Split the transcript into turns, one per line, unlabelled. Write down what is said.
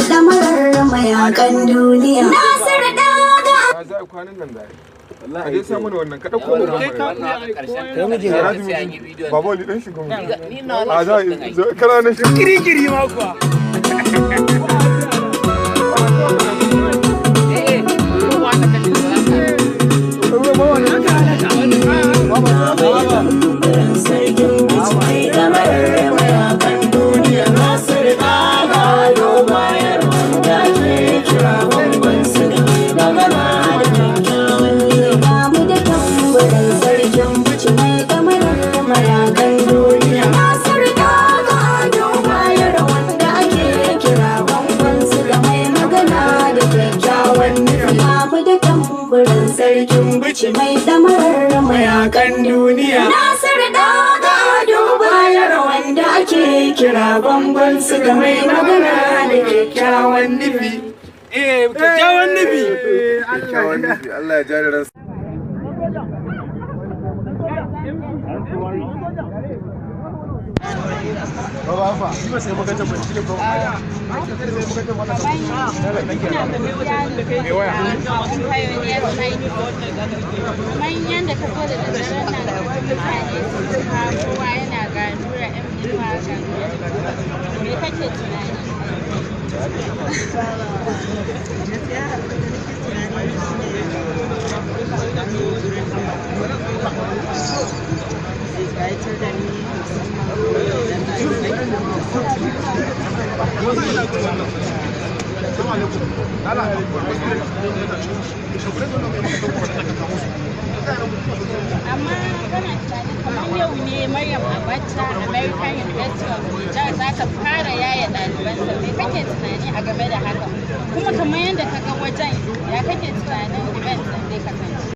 damarar mayakan duniya. Nasir Daga.
Za a kwanan nan da a dai samu wannan kada ko babu li dan shigo a za kana na shi kirikiri ma kuwa
sarkin bici mai damarar mayakan duniya. Nasir Daga bayar wanda ake kira bamban su ga mai magana da kyakkyawan nufi.
kyakkyawan nufi Allah ya jari ransa.
manyan da ka so da daren nan mutane kowa yana ganura yan milwa ganura me kake tunani amma kana tunani kamar yau ne Maryam Abacha American University of Niger za ta fara yaya ɗalibansa me kake tunani a game da haka kuma kamar yadda ka ga wajen ya kake tunanin event ɗin zai kasance